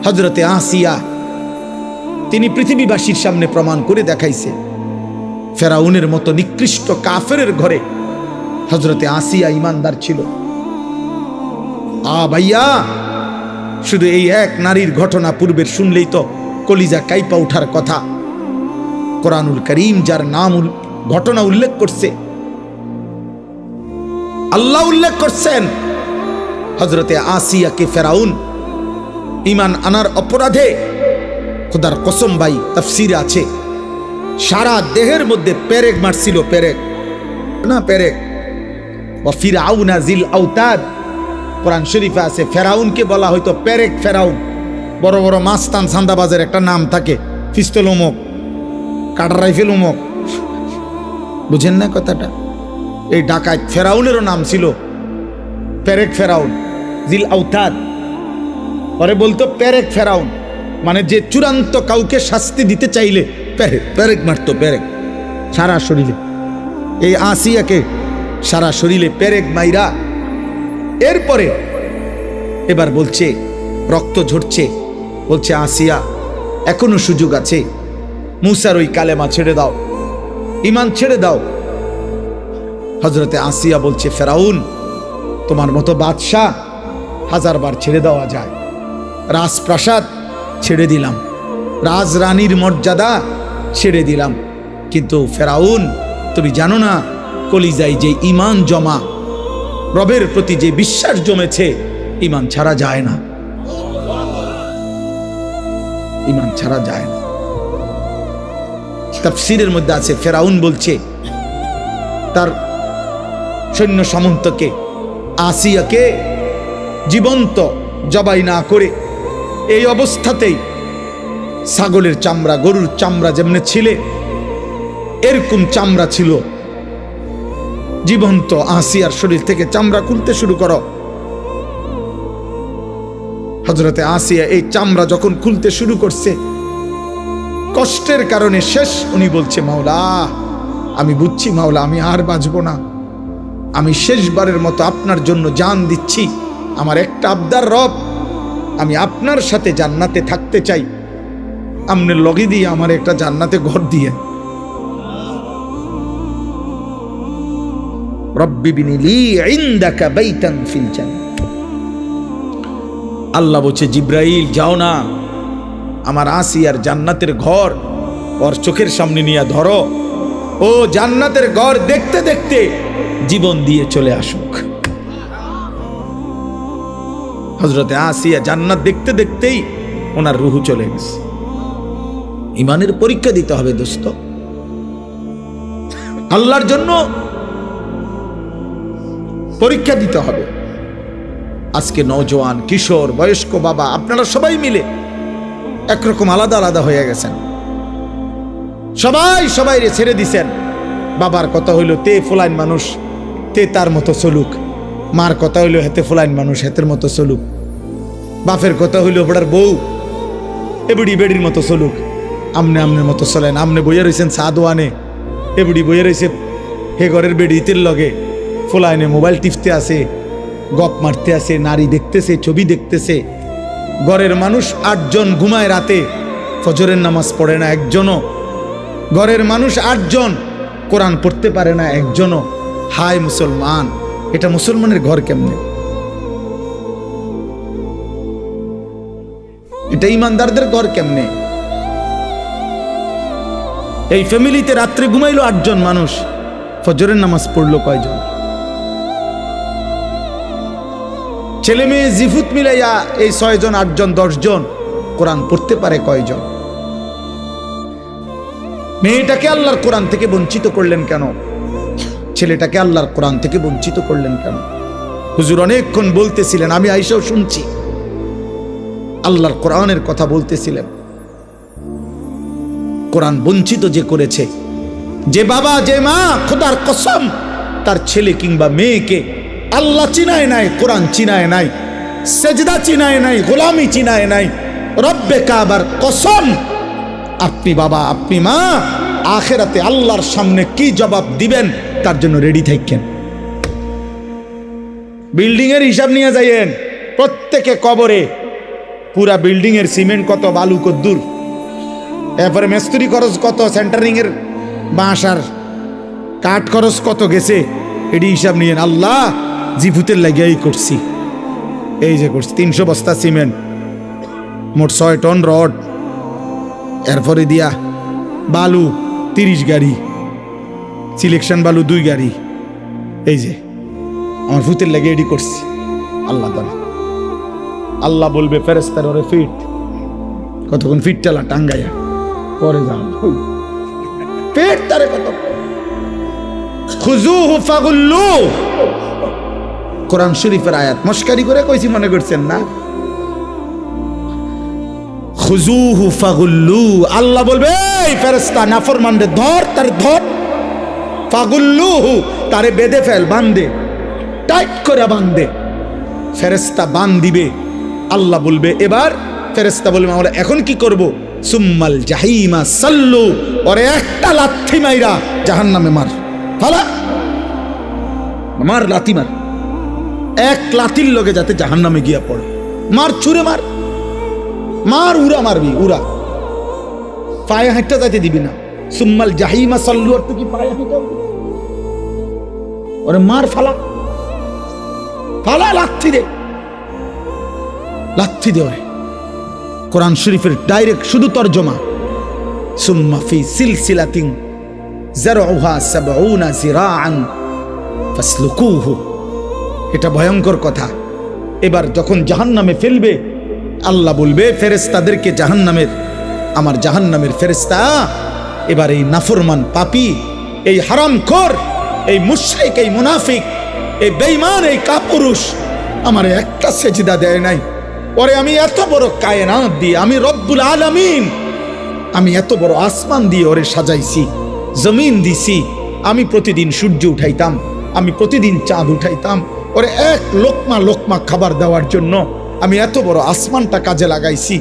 হযরতে আসিয়া তিনি পৃথিবীবাসীর সামনে প্রমাণ করে দেখাইছে ফেরাউনের মতো নিকৃষ্ট কাফেরের ঘরে হযরতে আসিয়া ইমানদার ছিল। ভাইয়া, শুধু এই এক নারীর ঘটনা পূর্বের শুনলেই তো কলিজা কাইপা উঠার কথা। কোরআনুল কারীম যার নাম ঘটনা উল্লেখ করছে, আল্লাহ উল্লেখ করছেন, হযরতে আসিয়াকে ফেরাউন ঈমান আনার অপরাধে, খোদার কসম ভাই তাফসীরে আছে, সারা দেহের মধ্যে পেরেক মারছিল, পেরেক না পেরেক। ওয়া ফিরআউনা জিল আওতাদ, কোরআন শরীফে আছে ফেরাউনকে বলা হয়তো পেরেক ফেরাউন। বড় বড় মাস্তান সান্দাবাজের একটা নাম থাকে, পিস্তল অমুক, কাটা রাইফেল অমুক, বুঝেন না কথাটা? এই ডাকাত ফেরাউনেরও নাম ছিল পেরেক ফেরাউন, জিল আওতাদ। পরে বলতো পেরেক ফেরাউন, মানে যে চূড়ান্ত কাউকে শাস্তি দিতে চাইলে পেরেক মারতো, পেরেক সারা শরীরে। এই আসিয়াকে সারা শরীরে পেরেক মাইরা, এরপরে এবার বলছে রক্ত ঝরছে, বলছে আসিয়া এখনো সুযোগ আছে, মুসার ওই কালেমা ছেড়ে দাও, ঈমান ছেড়ে দাও। হযরতে আসিয়া বলছে ফেরাউন তোমার মতো বাদশাহ 1000 বার ছেড়ে দেওয়া যায়, রাজপ্রাসাদ ছেড়ে দিলাম, রাজরানীর মর্যাদা ছেড়ে দিলাম, কিন্তু ফেরাউন তুমি জানো না কলিজায় যে ঈমান জমা, রবের প্রতি যে বিশ্বাস জমেছে, ঈমান ছাড়া যায় না, ঈমান ছাড়া যায় না। তাফসীরের মধ্যে আছে ফেরাউন বলছে তার সৈন্য সামন্তকে আসিয়াকে জীবন্ত জবাই না করে এই অবস্থাতেই ছাগলের চামড়া, গরুর চামড়া যেমনে ছিলে এরকম চামড়া ছিল, জীবন্ত আসিয়ার শরীর থেকে চামড়া খুলতে শুরু করো। হযরতে আসিয়া এই চামড়া যখন খুলতে শুরু করছে, কষ্টের কারণে শেষ, উনি বলছে মাওলা আমি বুঝছি মাওলা আমি আর বাঁচবো না, আমি শেষবারের মতো আপনার জন্য জান দিচ্ছি, আমার একটা আবদার রব, আমি আপনার সাথে জান্নাতে থাকতে চাই, আমনের লগে দিয়ে আমার একটা জান্নাতে ঘর দিয়ে, রব্বি বিনি লি ইনদাকা বাইতান ফিল জান্নাহ। আল্লাহ বলছে জিব্রাইল যাও না, আমার আসিয়ার জান্নাতের ঘর ওর চোখের সামনে নিয়ে ধরো, ও জান্নাতের ঘর দেখতে দেখতে জীবন দিয়ে চলে আসুক। হযরতে আসিয়া জান্নাত দেখতে দেখতেই ওনার রূহ চলে গেছে। ঈমানের পরীক্ষা দিতে হবে দোস্ত, আল্লাহর জন্য পরীক্ষা দিতে হবে। আজকে নওজোয়ান, কিশোর, বয়স্ক বাবা আপনারা সবাই মিলে একরকম আলাদা আলাদা হয়ে গেছেন, সবাই সবাইরে ছেড়ে দিছেন। বাবার কথা হইল তে ফুলাইন মানুষ, তে তার মতো চলুক, মার কথা হইল হেতে ফুলাইন মানুষ, হেতের মতো চলুক, বাপের কথা হইল বড়ার বউ এ বুড়ি বেড়ির মতো চলুক, আমনে আমনের মতো চলেন। আমনে বইয়া রয়েছেন সাদওয়ানে, এ বুড়ি বইয়া রয়েছে হে ঘরের বেড়ি ইতের লগে, ফুলাইনে মোবাইল টিপতে আছে, গপ মারতে আছে, নারী দেখতেছে, ছবি দেখতেছে। ঘরের মানুষ 8 জন ঘুমায় রাতে, ফজরের নামাজ পড়ে না একজনও। ঘরের মানুষ 8 জন কোরআন পড়তে পারে না একজনও। হায় মুসলমান, এটা মুসলমানের ঘর কেমনে? এটা ইমানদারদের ঘর কেমনে? এই ফ্যামিলিতে রাত্রে ঘুমাইলো 8 জন মানুষ, ফজরের নামাজ পড়লো কয়জন? ছেলে মেয়ে জিফুত মিলাইয়া এই 6 জন 8 জন 10 জন কোরআন পড়তে পারে কয়জন? মেয়েটাকে আল্লাহর কোরআন থেকে বঞ্চিত করলেন কেন? ছেলেটাকে আল্লাহর কোরআন থেকে বঞ্চিত করলেন কেন? হুজুর অনেকক্ষণ বলতেছিলেন, আমি আইসাও শুনছি, আল্লাহর কোরআনের কথা বলতেছিলেন। কোরআন বঞ্চিত যে করেছে, যে বাবা যে মা খোদার কসম তার ছেলে কিংবা মেয়েকে আল্লাহ চিনায় নাই, কোরআন চিনায় নাই, সেজদা চিনায় নাই, গোলামি চিনায় নাই, রব্বে কাবার কসম, আপনি বাবা আপনি মা আখিরাতে আল্লাহর সামনে কি জবাব দিবেন তার জন্য রেডি থাকেন। বিল্ডিং এর হিসাব নিয়ে যাইয়েন, প্রত্যেকে কবরে পুরা বিল্ডিং এর সিমেন্ট কত, বালু কদ্দুর, এরপরে মিস্ত্রি খরচ কত, সেন্টারিং এর বাঁশ আর কাঠ খরচ কত গেছে, এটি হিসাব নিয়ে আল্লাহ জিভুতের লাগিয়াই করছি। এই যে করছি 300 বস্তা সিমেন্ট, মোট 6 টন রড, এরপরে দিয়া বালু 30 গাড়ি, সিলেকশন বালু 2 গাড়ি। এই যে আমার ভূতের লাগে এডি করছি। আল্লাহ তাআলা, আল্লাহ বলবে ফেরেশতার ওরে ফিট, কতক্ষণ ফিট টালা টাঙ্গাইয়া পরে যান পেট তারে কত খুজুহু ফাগুল্লু। কোরআন শরীফের আয়াত মস্কারি করে কইছি মনে করছেন না? খুজুহু ফাগুল্লু, আল্লাহ বলবে এই ফেরেশতা নাফরমানদের ধর, তার ধর, ফাগুল্লুহু তারে বেঁধে ফেল, বাঁধে, টাইট করে বাঁধে। ফেরেশতা বাঁধ দিবে, আল্লাহ বলবে এবার, ফেরেশতা বলবে আমরা এখন কি করব? সুম্মাল জাহিমা সাল্লু, ওরে একটা লাথি মাইরা জাহান্নামে মার, ফালা মার, লাথি মার, এক লাথির লগে যাতে জাহান্নামে গিয়া পড়ে, মার, ছুঁড়ে মার, মার, উড়া মারবি, উড়া, পায়ে হাঁটতে যাইতে দিবি না। সুম্মাল জাহিমা সাল্লু, আর তুই কি পায়ে হাঁটতে ওরে মার, ফালা ফালা, লাথি দে, লাথি দে ওরে। কোরআন শরীফের ডাইরেক্ট শুধু তরজমা, সুম্মা ফি সিলসিলাতিন যারউহা ৭০ যিরাআন ফাসলুকুহু। এটা ভয়ঙ্কর কথা। এবার যখন জাহান্নামে ফেলবে, আল্লাহ বলবে ফেরেশতাদেরকে, জাহান্নামের, আমার জাহান্নামের ফেরেশতা, এবার এই নাফরমান পাপী, এই হারামখোর, এই মুশরিক, এই মুনাফিক, এই বেঈমান, এই কাপুরুষ আমারে একটা সেজদা দেয় নাই। ওরে আমি এত বড় কায়নাত দিয়ে, আমি রব্বুল আলামিন, আমি এত বড় আসমান দিয়ে ওরে সাজাইছি, জমিন দিছি, আমি প্রতিদিন সূর্য উঠাইতাম, আমি প্রতিদিন চাঁদ উঠাইতাম, ওরে এক লোকমা লোকমা খাবার দেওয়ার জন্য আমি এত বড় আসমানটা কাজে লাগাইছি,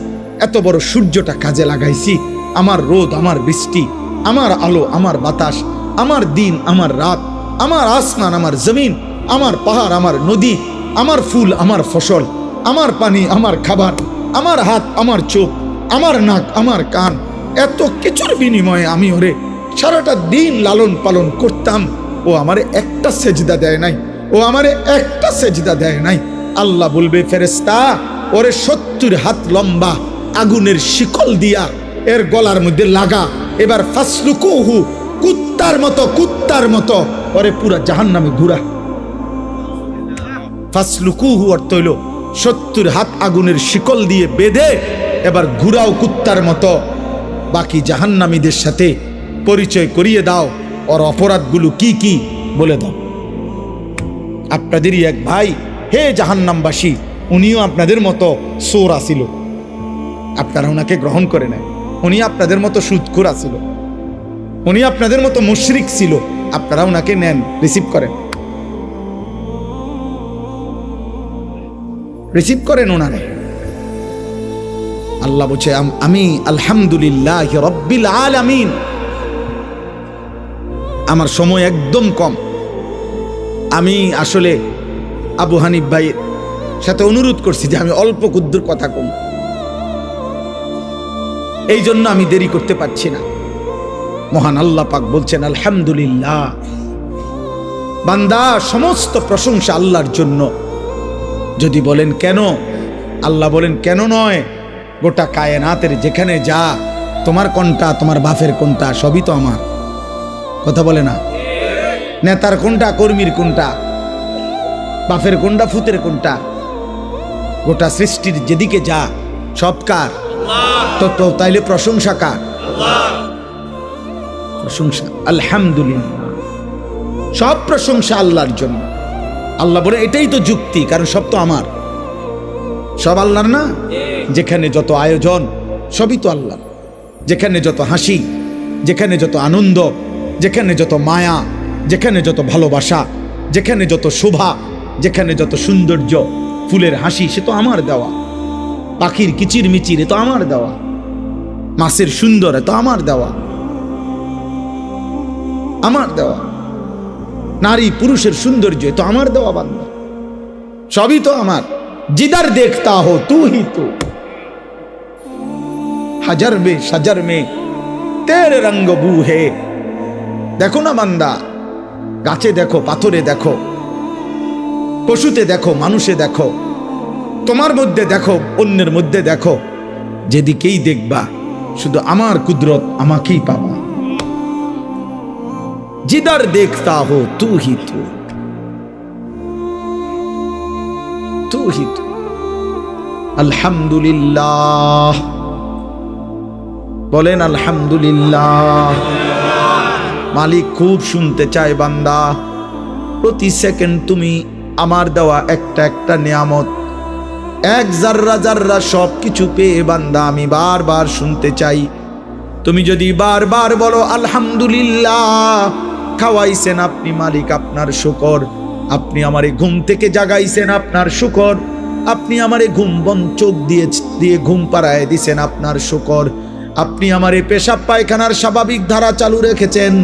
এত বড় সূর্যটা কাজে লাগাইছি, আমার রোদ, আমার বৃষ্টি, আমার আলো, আমার বাতাস, আমার দিন, আমার রাত, আমার আসমান, আমার জমিন, আমার পাহাড়, আমার নদী, আমার ফুল, আমার ফসল, আমার পানি, আমার খাবার, আমার হাত, আমার চোখ, আমার নাক, আমার কান, এত কিছুর বিনিময়ে আমি ওরে সারাটা দিন লালন পালন করতাম। ও আমারে একটা সেজদা দেয় নাই, ও আমারে একটা সেজদা দেয় নাই। আল্লাহ বলবে ফেরেশতা ওরে ৭০ হাত লম্বা আগুনের শিকল দিয়া এর গলার মধ্যে লাগা, এবার ফাসলুকুহু, কুত্তার মতো, কুত্তার মতো ওরে পুরা জাহান্নামে ঘুরা। ফাসলুকুহু অর্থ হইল ৭০ হাত আগুনের শিকল দিয়ে বেঁধে এবার ঘুরাও কুত্তার মতো। বাকি জাহান্নামীদের সাথে পরিচয় করিয়ে দাও, ওর অপরাধগুলো কি কি বলে দাও। আপনাদেরই এক ভাই, হে জাহান্নামবাসী, উনিও আপনাদের মতো চোর আসিল, আপনারা ওনাকে গ্রহণ করে নেয়। উনি আপনাদের মতো সুদখোর আসিল, উনি আপনাদের মতো মুশরিক ছিল, আপনারা ওনাকে নেন, রিসিভ করেন, রিসিভ করেন ওনারে। আল্লাহ বলছে আমি আলহামদুলিল্লাহ রব্বিল আলামিন, আমার সময় একদম কম, আমি আসলে আবু হানিফ ভাইয়ের সাথে অনুরোধ করছি যে আমি অল্প কুদ্দুর কথা কম, এই জন্য আমি দেরি করতে পারছি না। মহান আল্লাহ পাক বলছেন আলহামদুলিল্লাহ, বান্দা সমস্ত প্রশংসা আল্লাহর জন্য। যদি বলেন কেন, আল্লাহ বলেন কেন নয়, গোটা কায়নাতের যেখানে যা, তোমার কোনটা, তোমার বাপের কোনটা, সবই তো আমার। কথা বলে না? নেতার কোনটা, কর্মীর কোনটা, বাপের কোনটা, ফুতের কোনটা, গোটা সৃষ্টির যেদিকে যা সব কার? তো তাইলে প্রশংসা কার? প্রশংসা আলহামদুলিল্লাহ, সব প্রশংসা আল্লাহর জন্য। আল্লাহ বলে এটাই তো যুক্তি, কারণ সব তো আমার, সব আল্লাহর না। যেখানে যত আয়োজন সবই তো আল্লাহর, যেখানে যত হাসি, যেখানে যত আনন্দ, যেখানে যত মায়া, যেখানে যত ভালোবাসা, যেখানে যত শোভা, যেখানে যত সৌন্দর্য, ফুলের হাসি, সে তো আমার দেওয়া। পাখির কিচির মিচির, এ তো আমার দেওয়া। মাছের সুন্দর, এ তো আমার দেওয়া, আমার দেওয়া। নারী পুরুষের সৌন্দর্য, এ তো আমার দেওয়া। বান্দা সবই তো আমার। জিদার দেখতা হো তু হি তু, হাজার বে সাজার মে তেরে রঙ্গ বু হে। দেখো না বান্দা, গাছে দেখো, পাথরে দেখো, পশুতে দেখো, মানুষে দেখো, তোমার মধ্যে দেখো, অন্যের মধ্যে দেখো, যেদিকেই দেখবা শুধু আমার কুদরত, আমাকেই পাবা। जिधर देखता हो तू ही तू, तू ही तू। अल्हम्दुलिल्लाह बोलेन अल्हम्दुलिल्लाह। मालिक खूब শুনতে চায় বান্দা, প্রতি সেকেন্ড তুমি আমার দেওয়া একটা একটা নিয়ামত, এক জাররা জাররা সব কিছু পেয়ে বান্দা আমি বারবার শুনতে চাই। তুমি যদি বারবার বলো আলহামদুলিল্লাহ, খাওয়াইছেন আপনি মালিক, আপনার শুকর। আপনি আমারে ঘুম থেকে জাগাইছেন, আপনার শুকর। আপনি আমারে ঘুম বন্ধ চোখ দিয়ে ঘুম পাড়ায় দিছেন, আপনার শুকর। আপনি আমারে পেশাব পায়খানার স্বাভাবিক ধারা চালু রেখেছেন,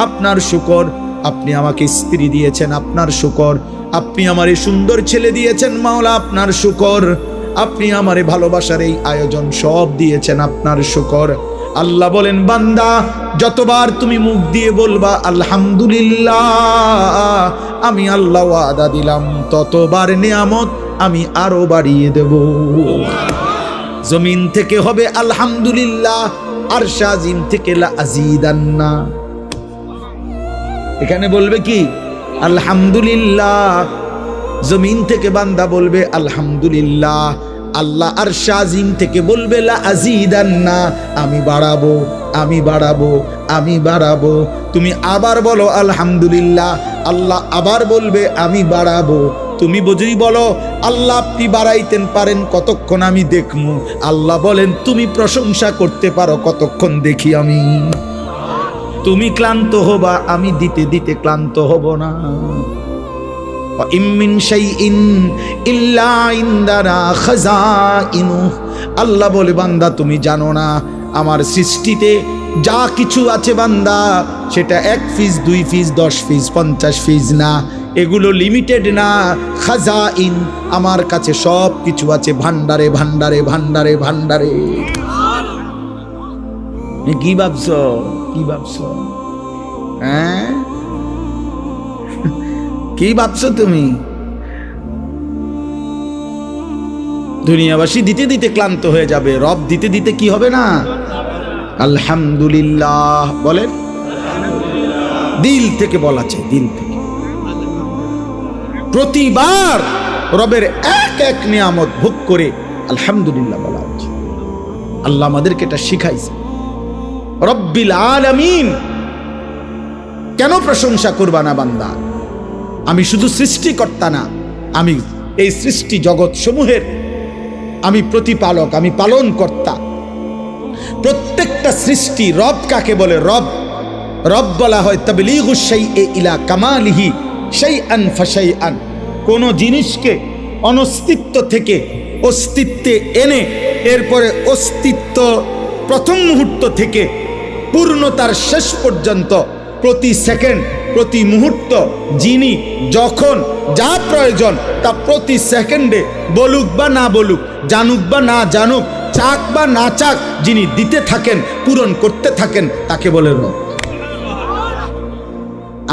আপনার শুকর। আপনি আমাকে স্ত্রী দিয়েছেন, আপনার শুকর। আপনি আমারে সুন্দর ছেলে দিয়েছেন মাওলা, আপনার শুকর। আপনি আমারে ভালোবাসার এই আয়োজন সব দিয়েছেন, আপনার শুকর। আল্লাহ বলেন বান্দা, যতবার তুমি মুখ দিয়ে বলবা আলহামদুলিল্লাহ, আমি আল্লাহ ওয়াদা দিলাম ততবার নিয়ামত আমি আরো বাড়িয়ে দেব। জমিন থেকে হবে আলহামদুলিল্লাহ, আরশ আজিম থেকে লা আযীদান্না। এখানে বলবে কি আলহামদুলিল্লাহ, জমিন থেকে বান্দা বলবে আলহামদুলিল্লাহ, আল্লাহ আরশ আজিম থেকে বলবে লা আযীদান্না, আমি বাড়াবো, আমি বাড়াবো, আমি বাড়াবো। তুমি আবার বলো আলহামদুলিল্লাহ, আল্লাহ আবার বলবে আমি বাড়াবো। তুমি বুঝি বলো আল্লাহ আপনি বাড়াইতেন পারেন কতক্ষণ আমি দেখমু, আল্লাহ বলেন তুমি প্রশংসা করতে পারো কতক্ষণ দেখি আমি। তুমি ক্লান্ত হবা, আমি দিতে দিতে ক্লান্ত হব না। আল্লাহ বলে বান্দা তুমি জানো না আমার সৃষ্টিতে যা কিছু আছে বান্দা, সেটা 1 পিস 2 পিস 10 পিস 50 পিস না, এগুলো লিমিটেড না। খাজাইন, আমার কাছে সব কিছু আছে ভান্ডারে ভান্ডারে ভান্ডারে ভান্ডারে। কি ভাবছো, কি ভাবছো, হ্যাঁ কি ভাবছো তুমি? দুনিয়াবাসী দিতে দিতে ক্লান্ত হয়ে যাবে, রব দিতে দিতে কি হবে না? আলহামদুলিল্লাহ বলেন, দিল থেকে বলা চাই, দিল থেকে। প্রতিবার রবের এক এক নিয়ামত ভোগ করে আলহামদুলিল্লাহ বলা উচিত। আল্লাহ আমাদেরকে এটা শিখাইছে। রব্বিল আলামিন, কেন প্রশংসা করবা না বান্দা? আমি শুধু সৃষ্টিকর্তা না, আমি এই সৃষ্টি জগৎ সমূহের আমি প্রতিপালক, আমি পালন কর্তা। প্রত্যেকটা সৃষ্টি রব কাকে বলে? রব, রব বলা হয় তাবলীগুশ শাইই ইলা কামালিহি শাইআন ফাশাইআন। কোন জিনিসকে অনস্তিত্ব থেকে অস্তিত্বে এনে এরপরে অস্তিত্ব প্রথম মুহূর্ত থেকে পূর্ণতার শেষ পর্যন্ত প্রতি সেকেন্ড প্রতি মুহূর্ত যিনি যখন যা প্রয়োজন তা প্রতি সেকেন্ডে বলুক বা না বলুক, জানুক বা না জানুক, চাক বা না চাক, যিনি দিতে থাকেন, পূরণ করতে থাকেন, তাকে বলে রব।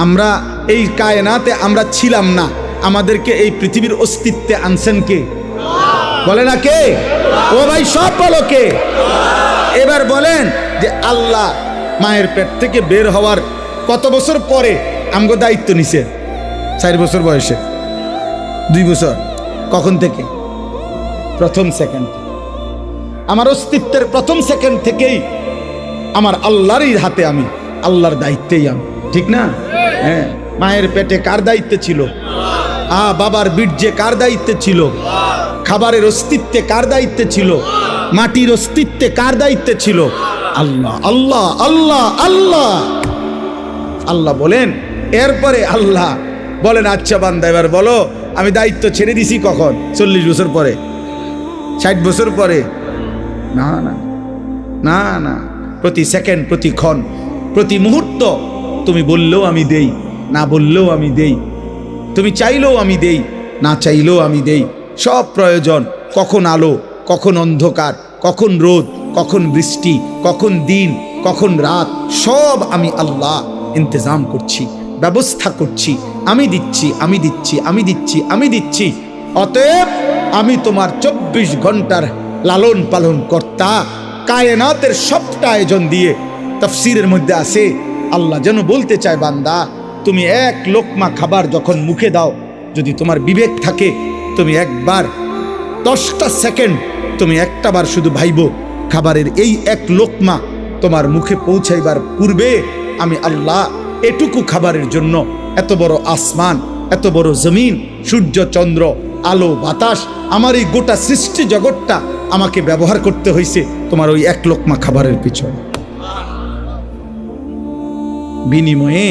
আমরা এই কায়নাতে আমরা ছিলাম না, আমাদেরকে এই পৃথিবীর অস্তিত্বে আনছেন কে? বলে না কে? ও ভাই সব বলো কে? এবার বলেন যে আল্লাহ মায়ের পেট থেকে বের হওয়ার কত বছর পরে আমগো দায়িত্ব নিছে? 4 বছর বয়সে, 2 বছর। কখন থেকে? প্রথম সেকেন্ড। আমার অস্তিত্বের প্রথম সেকেন্ড থেকেই আমার আল্লাহরই হাতে, আমি আল্লাহর দায়িত্বেই আমি, ঠিক না? হ্যাঁ। মায়ের পেটে কার দায়িত্বে ছিল? বাবার বীর্যে কার দায়িত্বে ছিল? খাবারের অস্তিত্বে কার দায়িত্বে ছিল? মাটির অস্তিত্বে কার দায়িত্বে ছিল? আল্লাহ, আল্লাহ, আল্লাহ, আল্লাহ। আল্লাহ বলেন, এরপরে আল্লাহ বলেন আচ্ছা বান্দা এবার বলো আমি দায়িত্ব ছেড়ে দিছি কখন? 40 বছর পরে, 60 বছর পরে? না না না না, প্রতি সেকেন্ড, প্রতি ক্ষণ, প্রতি মুহূর্ত তুমি বললেও আমি দেই, না বললেও আমি দেই, তুমি চাইলেও আমি দেই, না চাইলেও আমি দেই। সব প্রয়োজন, কখন আলো, কখন অন্ধকার, কখন রোদ, কখন বৃষ্টি, কখন দিন, কখন রাত, সব আমি আল্লাহ ইন্তজাম করছি, ব্যবস্থা করছি, আমি দিচ্ছি, আমি দিচ্ছি, আমি দিচ্ছি, আমি দিচ্ছি। অতএব আমি তোমার 24 ঘন্টার লালন পালন কর্তা। কায়নাতের সবটা আয়োজন দিয়ে তাফসীরের মধ্যে আছে, আল্লাহ যেন বলতে চায়, বান্দা তুমি এক লোকমা খাবার যখন মুখে দাও, যদি তোমার বিবেক থাকে, তুমি একবার 10টা সেকেন্ড তুমি একটাবার শুধু ভাইবো, খাবারের এই এক লোকমা তোমার মুখে পৌঁছাইবার পূর্বে আমি আল্লাহ এটুকু খাবারের জন্য এত বড় আসমান, এত বড় জমিন, সূর্য চন্দ্র, আলো বাতাস, আমার এই গোটা সৃষ্টি জগৎটা আমাকে ব্যবহার করতে হয়েছে তোমার ওই এক লোকমা খাবারের পিছনে। বিনিময়ে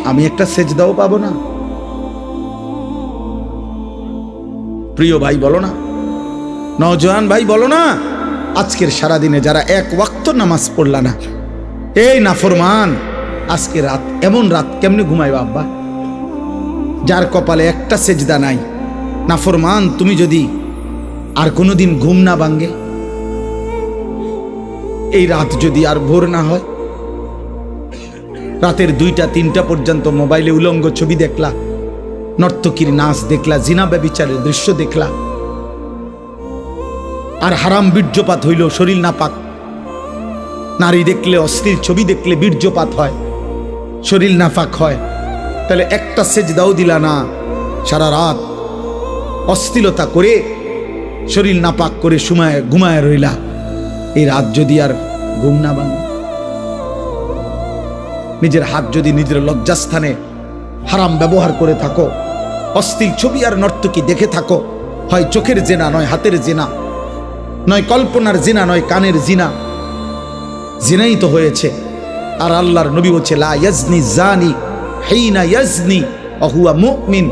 আমি একটা সেজদাও পাবো না? প্রিয় ভাই বলো না, নওজোয়ান ভাই বলো না, আজকের সারাদিনে যারা এক ওয়াক্ত নামাজ পড়লা না, এই নাফরমান, আজকে রাত, এমন রাত কেমনে ঘুমাইবা আব্বা? যার কপালে একটা সেজদা নাই, নাফরমান, তুমি যদি আর কোনোদিন ঘুম না ভাঙ্গে, এই রাত যদি আর ভোর না হয়, রাতের 2টা 3টা পর্যন্ত মোবাইলে উলঙ্গ ছবি দেখলা, নর্তকীর নাচ দেখলা, জিনা ব্যভিচারের দৃশ্য দেখলা, আর হারাম বীর্যপাত হইল, শরীর নাপাক, নারী দেখলে, অশ্লীল ছবি দেখলে বীর্যপাত হয়, শরীর নাপাক হয়, তাহলে একটা সেজদাও দিলা না, সারা রাত অশ্লীলতা করে শরীর নাপাক করে ঘুমায় রইলা, এই রাত যদি আর ঘুম না ভাঙে, নিজের হাত যদি নিজের লজ্জাস্থানে হারাম ব্যবহার করে থাকো, অশ্লীল ছবি আর নর্তকী দেখে থাকো, হয় চোখের জেনা, নয় হাতের জেনা, নয় কল্পনার জিনা, নয় কানের জিনা, জিনাই তো হয়েছে। আর আল্লাহর নবী বলছে, লা ইয়াজনি জানি হিনা ইয়াজনি ওয়া হুয়া মুমিন,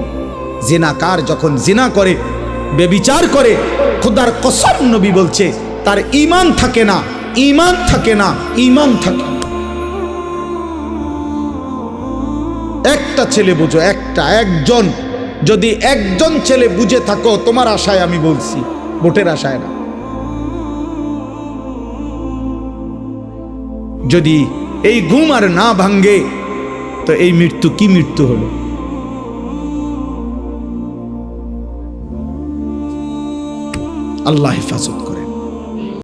জিনাকার যখন জিনা করে, বেবিচার করে, খোদার কসম নবী বলছে তার ঈমান থাকে না, ঈমান থাকে না, ঈমান থাকে। একটা ছেলে বুঝো, একজন, যদি একজন ছেলে বুঝে থাকো, তোমার আশায় আমি বলছি, ভোটের আশায় না। যদি এই ঘুম আর না ভাঙ্গে, তো এই মৃত্যু কি মৃত্যু হলো? আল্লাহ হেফাজত।